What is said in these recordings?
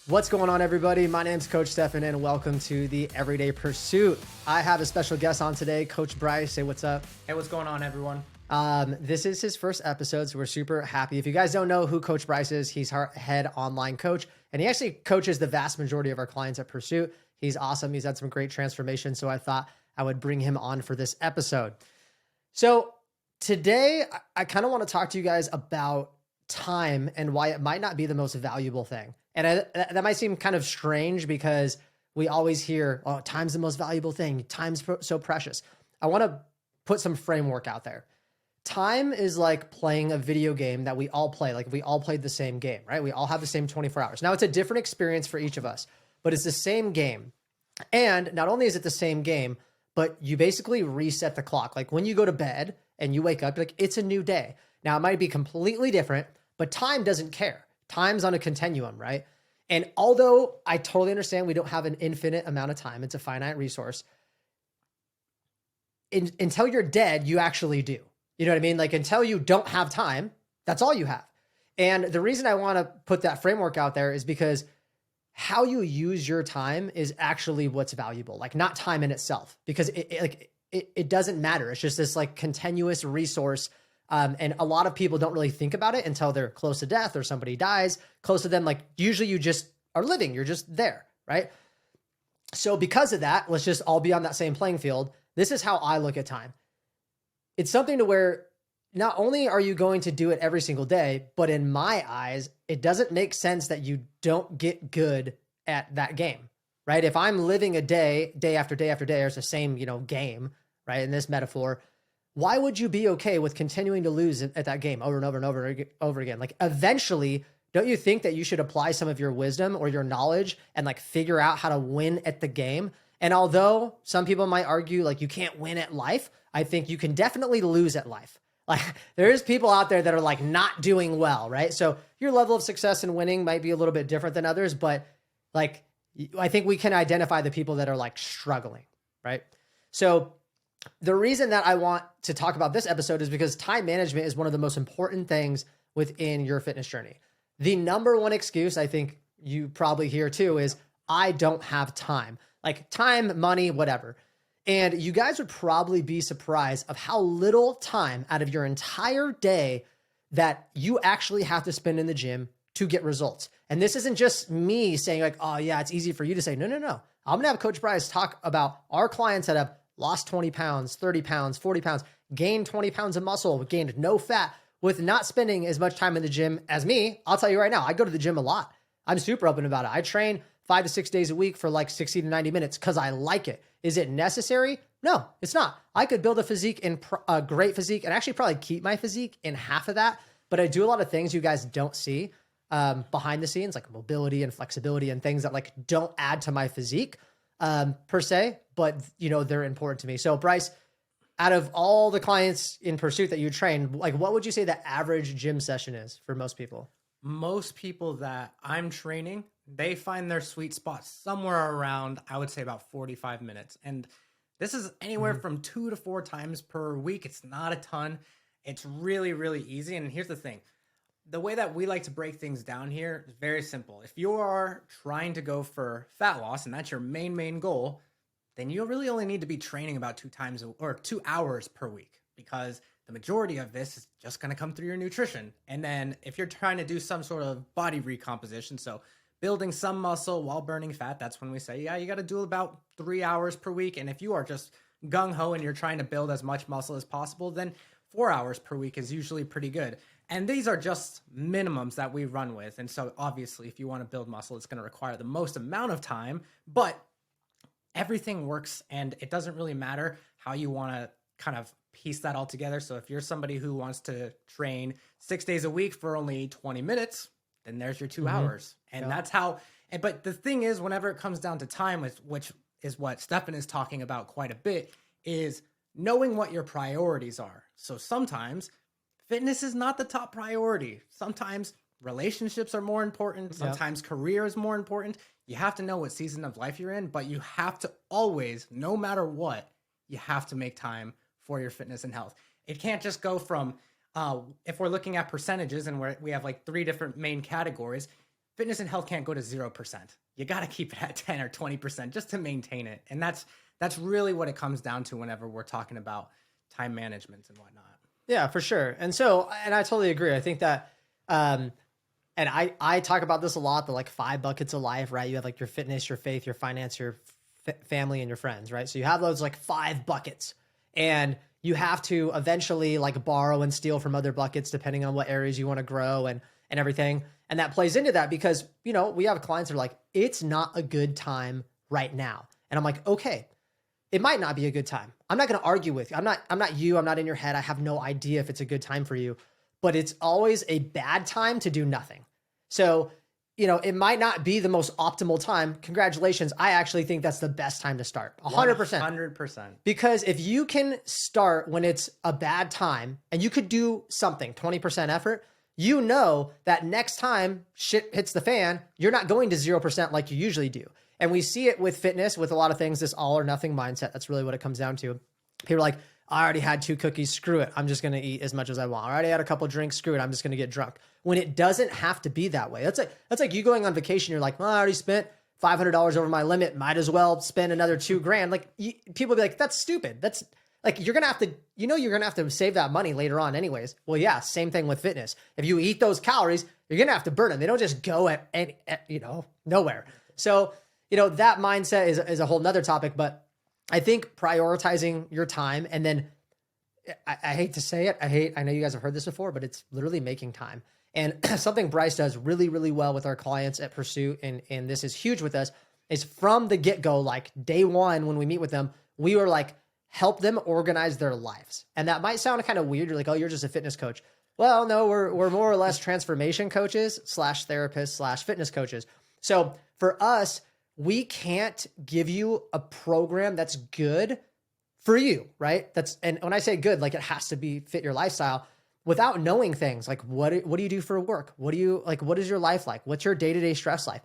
What's going on, everybody? My name's Coach Stefan, and welcome to the Everyday Pursuit. I have a special guest on today, Coach Bryce. Say what's up. Hey, what's going on, everyone? This is his first episode, so we're super happy. If you guys don't know who Coach Bryce is, he's our head online coach, and he actually coaches the vast majority of our clients at Pursuit. He's awesome. He's had some great transformation, so I thought I would bring him on for this episode. So today, I kind of want to talk to you guys about time and why it might not be the most valuable thing. And that might seem kind of strange because we always hear, oh, time's the most valuable thing. Time's so precious. I want to put some framework out there. Time is like playing a video game that we all play. Like we all played the same game, right? We all have the same 24 hours. Now it's a different experience for each of us, but it's the same game. And not only is it the same game, but you basically reset the clock. Like when you go to bed and you wake up, like it's a new day. Now it might be completely different, but time doesn't care. Time's on a continuum, right? And although I totally understand we don't have an infinite amount of time, it's a finite resource. Until you're dead, you actually do. You know what I mean? Like until you don't have time, that's all you have. And the reason I want to put that framework out there is because how you use your time is actually what's valuable, like not time in itself, because it doesn't matter. It's just this like continuous resource. And a lot of people don't really think about it until they're close to death or somebody dies close to them. Like usually you just are living, you're just there, right? So because of that, let's just all be on that same playing field. This is how I look at time. It's something to where not only are you going to do it every single day, but in my eyes, it doesn't make sense that you don't get good at that game, right? If I'm living a day after day after day, it's the same, game, right? In this metaphor, why would you be okay with continuing to lose at that game over and over and over again? Like eventually, don't you think that you should apply some of your wisdom or your knowledge and like figure out how to win at the game? And although some people might argue like you can't win at life, I think you can definitely lose at life. Like there's people out there that are like not doing well, right? So your level of success and winning might be a little bit different than others, but like I think we can identify the people that are like struggling, right? So the reason that I want to talk about this episode is because time management is one of the most important things within your fitness journey. The number one excuse I think you probably hear too is I don't have time, like time, money, whatever. And you guys would probably be surprised of how little time out of your entire day that you actually have to spend in the gym to get results. And this isn't just me saying like, oh yeah, it's easy for you to say, no. I'm gonna have Coach Bryce talk about our clients that have lost 20 pounds, 30 pounds, 40 pounds, gained 20 pounds of muscle, gained no fat with not spending as much time in the gym as me. I'll tell you right now, I go to the gym a lot. I'm super open about it. I train 5 to 6 days a week for like 60 to 90 minutes because I like it. Is it necessary? No, it's not. I could build a great physique and actually probably keep my physique in half of that. But I do a lot of things you guys don't see behind the scenes, like mobility and flexibility and things that like don't add to my physique per se, but they're important to me. So Bryce, out of all the clients in Pursuit that you train, like what would you say the average gym session is for most people? Most people that I'm training, they find their sweet spot somewhere around, I would say about 45 minutes. And this is anywhere from 2 to 4 times per week. It's not a ton. It's really, really easy. And here's the thing. The way that we like to break things down here is very simple. If you are trying to go for fat loss and that's your main goal, then you really only need to be training about 2 hours per week, because the majority of this is just going to come through your nutrition. And then if you're trying to do some sort of body recomposition, so building some muscle while burning fat, that's when we say, yeah, you got to do about 3 hours per week. And if you are just gung-ho and you're trying to build as much muscle as possible, then 4 hours per week is usually pretty good. And these are just minimums that we run with. And so obviously, if you want to build muscle, it's going to require the most amount of time, but everything works, and it doesn't really matter how you want to kind of piece that all together. So if you're somebody who wants to train 6 days a week for only 20 minutes, then there's your 2 hours. And that's how, but the thing is, whenever it comes down to time, which is what Stefan is talking about quite a bit, is knowing what your priorities are. So sometimes fitness is not the top priority. Sometimes relationships are more important. Sometimes career is more important. You have to know what season of life you're in, but you have to always, no matter what, you have to make time for your fitness and health. It can't just go from, if we're looking at percentages and we have like 3 different main categories, fitness and health can't go to 0%. You got to keep it at 10 or 20% just to maintain it. And that's really what it comes down to whenever we're talking about time management and whatnot. Yeah, for sure. And so, and I totally agree. I think that, and I talk about this a lot, the like 5 buckets of life, right? You have like your fitness, your faith, your finance, your family, and your friends, right? So you have those like 5 buckets, and you have to eventually like borrow and steal from other buckets depending on what areas you want to grow and everything. And that plays into that because, you know, we have clients that are like, it's not a good time right now. And I'm like, okay, it might not be a good time. I'm not going to argue with you. I'm not you. I'm not in your head. I have no idea if it's a good time for you, but it's always a bad time to do nothing. So, you know, it might not be the most optimal time. Congratulations. I actually think that's the best time to start. 100%. 100%. Because if you can start when it's a bad time and you could do something, 20% effort, you know that next time shit hits the fan, you're not going to 0% like you usually do. And we see it with fitness, with a lot of things, this all or nothing mindset. That's really what it comes down to. People are like, I already had 2 cookies. Screw it. I'm just going to eat as much as I want. I already had a couple drinks. Screw it. I'm just going to get drunk. When it doesn't have to be that way. That's like you going on vacation. You're like, well, I already spent $500 over my limit. Might as well spend another $2,000. Like people be like, that's stupid. That's like, you're going to have to, you know, you're going to have to save that money later on anyways. Well, yeah, same thing with fitness. If you eat those calories, you're going to have to burn them. They don't just go at you know, nowhere. So, you know, that mindset is a whole nother topic, but I think prioritizing your time, and then I hate to say it. I know you guys have heard this before, but it's literally making time. And something Bryce does really, really well with our clients at Pursuit, and this is huge with us, is from the get-go, like day one, when we meet with them, we were like, help them organize their lives. And that might sound kind of weird. You're like, oh, you're just a fitness coach. Well, no, we're more or less transformation coaches / therapists / fitness coaches. So for us, we can't give you a program that's good for you, right? And when I say good, like it has to be fit your lifestyle without knowing things like what do you do for work? What is your life like? What's your day-to-day stress life?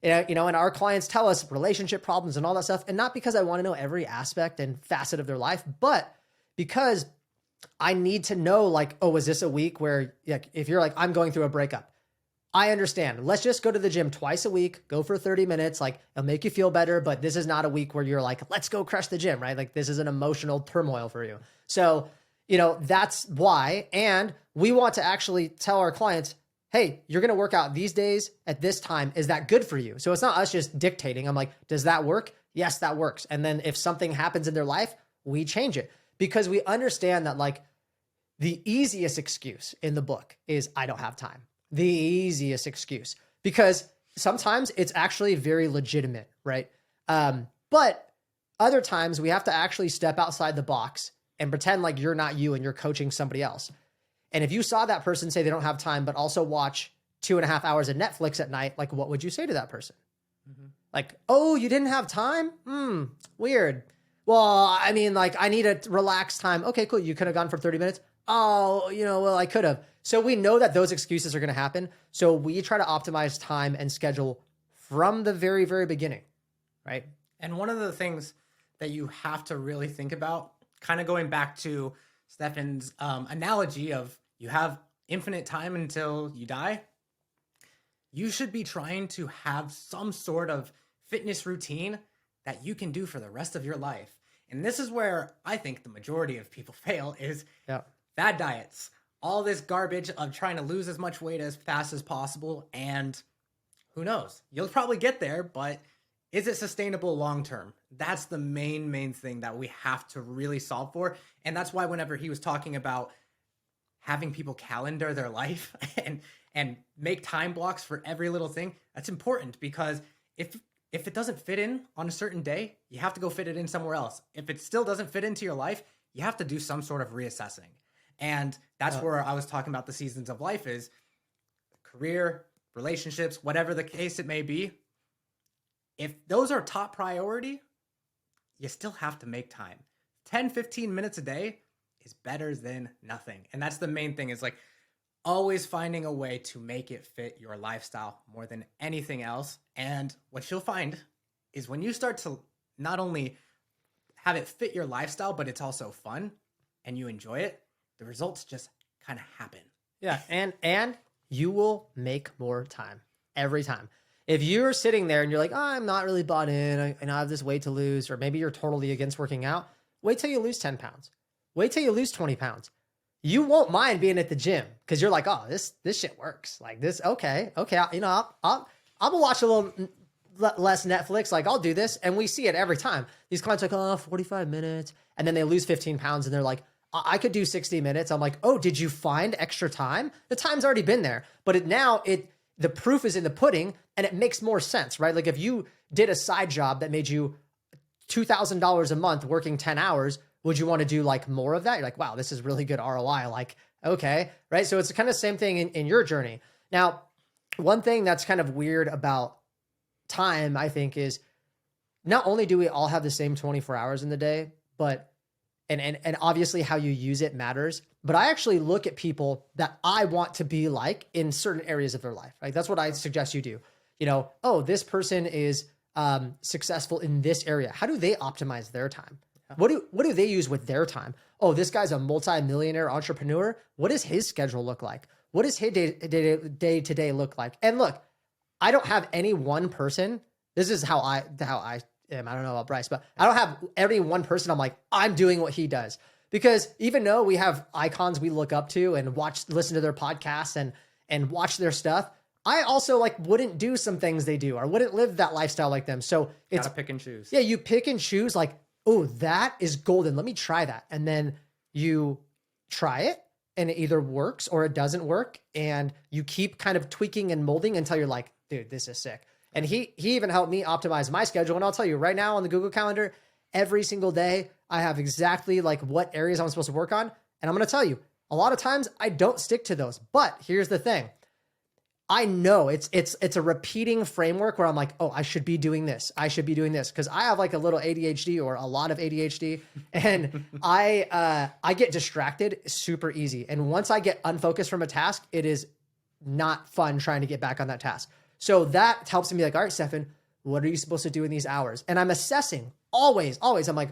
You know, and our clients tell us relationship problems and all that stuff. And not because I want to know every aspect and facet of their life, but because I need to know like, oh, is this a week where like, if you're like, I'm going through a breakup, I understand. Let's just go to the gym twice a week, go for 30 minutes. Like it'll make you feel better, but this is not a week where you're like, let's go crush the gym, right? Like this is an emotional turmoil for you. So, you know, that's why. And we want to actually tell our clients, hey, you're going to work out these days at this time. Is that good for you? So it's not us just dictating. I'm like, does that work? Yes, that works. And then if something happens in their life, we change it because we understand that like the easiest excuse in the book is I don't have time. The easiest excuse, because sometimes it's actually very legitimate, right? But other times we have to actually step outside the box and pretend like you're not you and you're coaching somebody else. And if you saw that person say they don't have time, but also watch 2.5 hours of Netflix at night, like what would you say to that person? Mm-hmm. Like, oh, you didn't have time? Weird. Well, I mean, like I need a relaxed time. Okay, cool. You could have gone for 30 minutes. Oh, you know, well, I could have. So we know that those excuses are going to happen. So we try to optimize time and schedule from the very, very beginning, right? And one of the things that you have to really think about, kind of going back to Stefan's analogy of you have infinite time until you die, you should be trying to have some sort of fitness routine that you can do for the rest of your life. And this is where I think the majority of people fail is bad diets. All this garbage of trying to lose as much weight as fast as possible. And who knows? You'll probably get there, but is it sustainable long term? That's the main thing that we have to really solve for. And that's why whenever he was talking about having people calendar their life and make time blocks for every little thing, that's important because if it doesn't fit in on a certain day, you have to go fit it in somewhere else. If it still doesn't fit into your life, you have to do some sort of reassessing. And that's where I was talking about the seasons of life is career, relationships, whatever the case it may be. If those are top priority, you still have to make time. 10, 15 minutes a day is better than nothing. And that's the main thing is like always finding a way to make it fit your lifestyle more than anything else. And what you'll find is when you start to not only have it fit your lifestyle, but it's also fun and you enjoy it, the results just kind of happen. Yeah. And you will make more time. every time. If you're sitting there and you're like, oh, I'm not really bought in, and I have this weight to lose, or maybe you're totally against working out, wait till you lose 10 pounds. Wait till you lose 20 pounds. You won't mind being at the gym because you're like, oh, this shit works. Like this, okay, I'm gonna watch a little less Netflix. Like I'll do this, and we see it every time. These clients are like, oh, 45 minutes, and then they lose 15 pounds, and they're like, I could do 60 minutes. I'm like, oh, did you find extra time? The time's already been there, but the proof is in the pudding, and it makes more sense, right? Like if you did a side job that made you $2,000 a month working 10 hours, would you want to do like more of that? You're like, wow, this is really good ROI. Like, okay, right? So it's kind of the same thing in your journey. Now, one thing that's kind of weird about time, I think, is not only do we all have the same 24 hours in the day, but and obviously how you use it matters. But I actually look at people that I want to be like in certain areas of their life. Like that's what I suggest you do. You know, oh, this person is successful in this area. How do they optimize their time? What do they use with their time? Oh, this guy's a multi-millionaire entrepreneur. What does his schedule look like? What does his day to day look like? And look, I don't have any one person. This is how I am. I don't know about Bryce, but I don't have every one person. I'm like, I'm doing what he does. Because even though we have icons we look up to and listen to their podcasts and watch their stuff, I also like wouldn't do some things they do or wouldn't live that lifestyle like them. So it's gotta pick and choose. Yeah, you pick and choose like, oh, that is golden. Let me try that. And then you try it and it either works or it doesn't work. And you keep kind of tweaking and molding until you're like, dude, this is sick. And he even helped me optimize my schedule. And I'll tell you right now on the Google Calendar, every single day, I have exactly like what areas I'm supposed to work on. And I'm going to tell you, a lot of times I don't stick to those. But here's the thing. I know it's a repeating framework where I'm like, oh, I should be doing this. I should be doing this because I have like a little ADHD or a lot of ADHD, and I get distracted super easy. And once I get unfocused from a task, it is not fun trying to get back on that task. So that helps me be like, all right, Stefan, what are you supposed to do in these hours? And I'm assessing always. I'm like,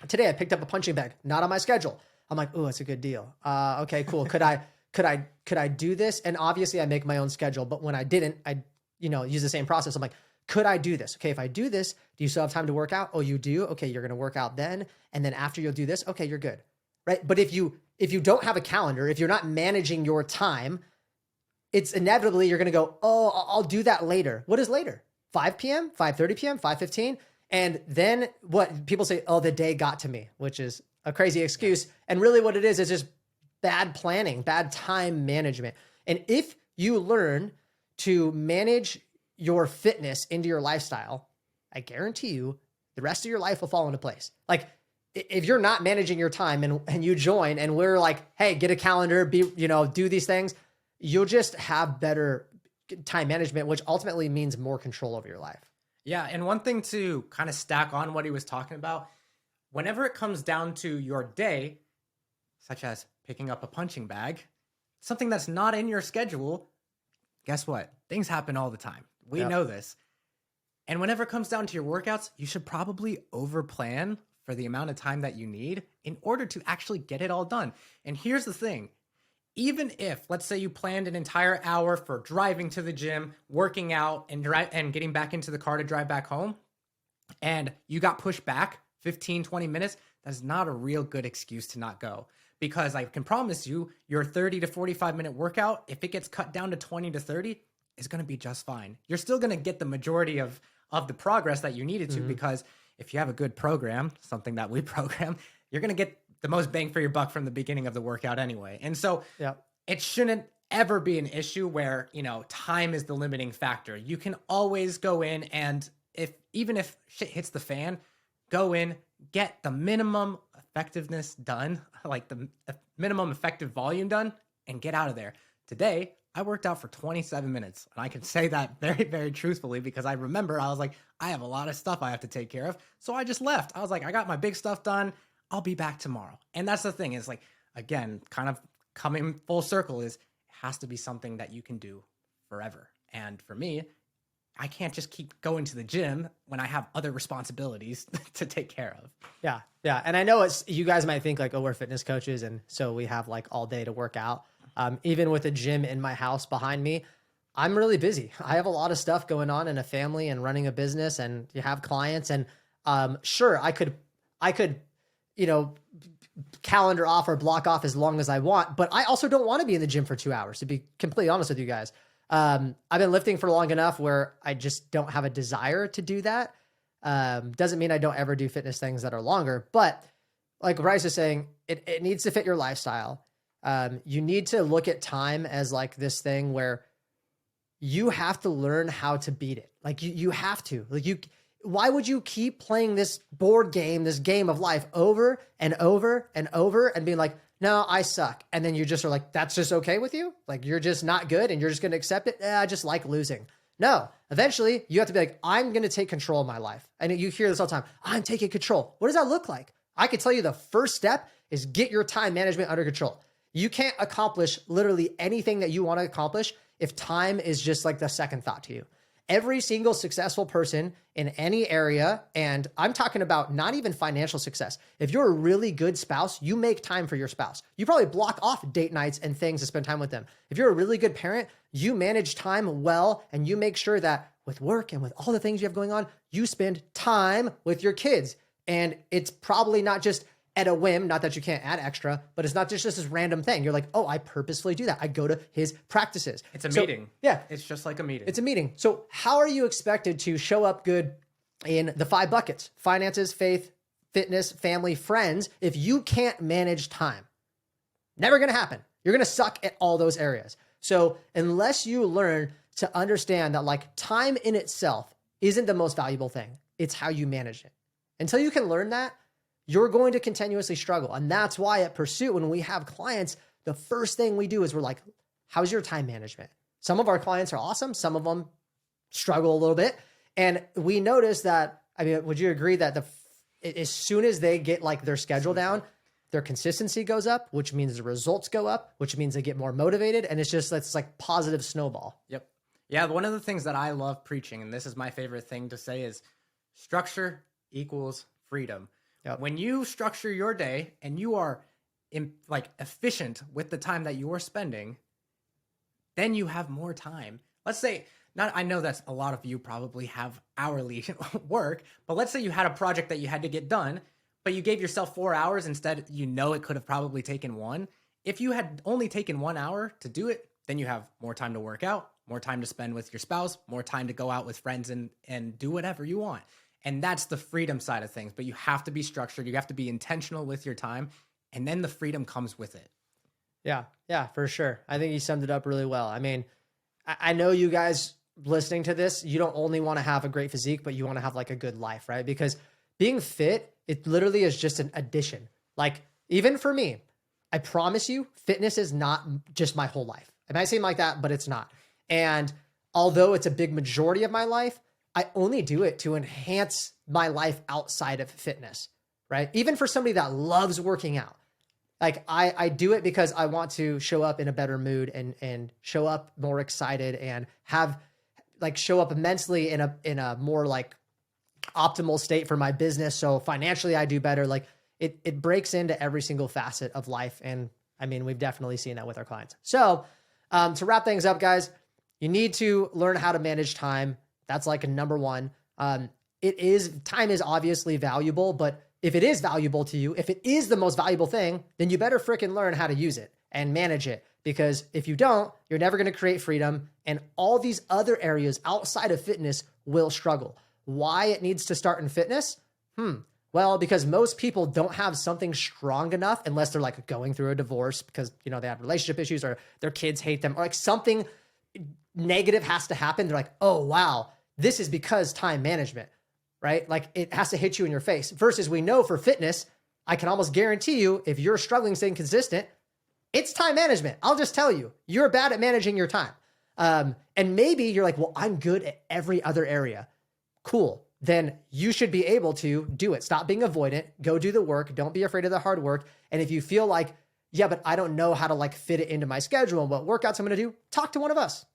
today I picked up a punching bag, not on my schedule. I'm like, oh, that's a good deal. Okay, cool. Could I do this? And obviously I make my own schedule, but when I didn't, I, use the same process. I'm like, could I do this? Okay. If I do this, do you still have time to work out? Oh, you do? Okay. You're going to work out then. And then after you'll do this. Okay. You're good. Right. But if you don't have a calendar, if you're not managing your time, it's inevitably you're going to go, oh, I'll do that later. What is later? 5 p.m., 5:30 p.m., 5:15. And then what people say, oh, the day got to me, which is a crazy excuse. And really what it is just bad planning, bad time management. And if you learn to manage your fitness into your lifestyle, I guarantee you the rest of your life will fall into place. Like if you're not managing your time and you join and we're like, hey, get a calendar, do these things, you'll just have better time management, which ultimately means more control over your life. Yeah. And one thing to kind of stack on what he was talking about, whenever it comes down to your day, such as picking up a punching bag, something that's not in your schedule, guess what? Things happen all the time. We know this. And whenever it comes down to your workouts, you should probably overplan for the amount of time that you need in order to actually get it all done. And here's the thing. Even if, let's say you planned an entire hour for driving to the gym, working out, and getting back into the car to drive back home, and you got pushed back 15, 20 minutes, that's not a real good excuse to not go. Because I can promise you, your 30 to 45 minute workout, if it gets cut down to 20 to 30, is going to be just fine. You're still going to get the majority of the progress that you needed to, because if you have a good program, something that we program, you're going to get the most bang for your buck from the beginning of the workout anyway. And so it shouldn't ever be an issue where, time is the limiting factor. You can always go in and even if shit hits the fan, go in, get the minimum effectiveness done, like the minimum effective volume done, and get out of there. Today, I worked out for 27 minutes. And I can say that very, very truthfully because I remember I was like, I have a lot of stuff I have to take care of. So I just left. I was like, I got my big stuff done. I'll be back tomorrow. And that's the thing is like, again, kind of coming full circle is it has to be something that you can do forever. And for me, I can't just keep going to the gym when I have other responsibilities to take care of. Yeah. Yeah. And I know you guys might think like, oh, we're fitness coaches. And so we have like all day to work out. Even with a gym in my house behind me, I'm really busy. I have a lot of stuff going on in a family and running a business, and you have clients. And sure, I could, you know, calendar off or block off as long as I want, but I also don't want to be in the gym for 2 hours, to be completely honest with you guys. I've been lifting for long enough where I just don't have a desire to do that. Doesn't mean I don't ever do fitness things that are longer, but like Bryce is saying, it needs to fit your lifestyle. You need to look at time as like this thing where you have to learn how to beat it. Like you have to, why would you keep playing this board game, this game of life over and over and over and being like, no, I suck. And then you just are like, that's just okay with you? Like, you're just not good and you're just going to accept it? I just like losing. No, eventually you have to be like, I'm going to take control of my life. And you hear this all the time. I'm taking control. What does that look like? I can tell you the first step is get your time management under control. You can't accomplish literally anything that you want to accomplish if time is just like the second thought to you. Every single successful person in any area, and I'm talking about not even financial success. If you're a really good spouse, you make time for your spouse. You probably block off date nights and things to spend time with them. If you're a really good parent, you manage time well, and you make sure that with work and with all the things you have going on, you spend time with your kids. And it's probably not just at a whim, not that you can't add extra, but it's not just this random thing. You're like, oh, I purposefully do that. I go to his practices. It's a meeting. Yeah. It's just like a meeting. It's a meeting. So how are you expected to show up good in the 5 buckets: finances, faith, fitness, family, friends, if you can't manage time? Never going to happen. You're going to suck at all those areas. So unless you learn to understand that like time in itself isn't the most valuable thing, it's how you manage it. Until you can learn that, you're going to continuously struggle. And that's why at Pursuit, when we have clients, the first thing we do is we're like, how's your time management? Some of our clients are awesome. Some of them struggle a little bit. And we notice that, I mean, would you agree that as soon as they get like their schedule down, their consistency goes up, which means the results go up, which means they get more motivated. And it's like positive snowball. Yep. Yeah. One of the things that I love preaching, and this is my favorite thing to say, is structure equals freedom. Yep. When you structure your day and you are efficient with the time that you're spending, then you have more time. Let's say, I know that a lot of you probably have hourly work, but let's say you had a project that you had to get done, but you gave yourself 4 hours instead. It could have probably taken 1. If you had only taken 1 hour to do it, then you have more time to work out, more time to spend with your spouse, more time to go out with friends and do whatever you want. And that's the freedom side of things. But you have to be structured. You have to be intentional with your time. And then the freedom comes with it. Yeah, for sure. I think you summed it up really well. I mean, I know you guys listening to this, you don't only want to have a great physique, but you want to have like a good life, right? Because being fit, it literally is just an addition. Like, even for me, I promise you, fitness is not just my whole life. It might seem like that, but it's not. And although it's a big majority of my life, I only do it to enhance my life outside of fitness, right? Even for somebody that loves working out, like I do it because I want to show up in a better mood and show up more excited and show up immensely in a more like optimal state for my business. So financially I do better. Like it breaks into every single facet of life. And I mean, we've definitely seen that with our clients. So to wrap things up, guys, you need to learn how to manage time. That's like a number one. Time is obviously valuable, but if it is valuable to you, if it is the most valuable thing, then you better freaking learn how to use it and manage it. Because if you don't, you're never going to create freedom, and all these other areas outside of fitness will struggle. Why it needs to start in fitness? Well, because most people don't have something strong enough unless they're like going through a divorce because, they have relationship issues or their kids hate them or like something negative has to happen. They're like, oh, wow, this is because time management, right? Like it has to hit you in your face versus we know for fitness, I can almost guarantee you if you're struggling staying consistent, it's time management. I'll just tell you, you're bad at managing your time. And maybe you're like, well, I'm good at every other area. Cool. Then you should be able to do it. Stop being avoidant. Go do the work. Don't be afraid of the hard work. And if you feel like, yeah, but I don't know how to like fit it into my schedule and what workouts I'm going to do, talk to one of us.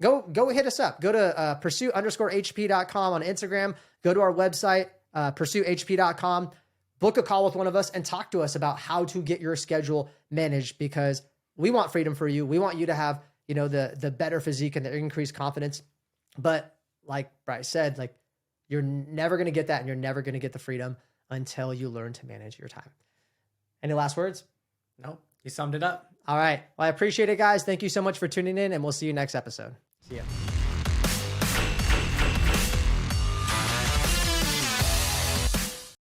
Go hit us up. Go to pursue_hp.com on Instagram. Go to our website, pursuehp.com. Book a call with one of us and talk to us about how to get your schedule managed because we want freedom for you. We want you to have you know, the better physique and the increased confidence. But like Bryce said, like you're never going to get that, and you're never going to get the freedom until you learn to manage your time. Any last words? Nope. You summed it up. All right. Well, I appreciate it, guys. Thank you so much for tuning in, and we'll see you next episode. See ya.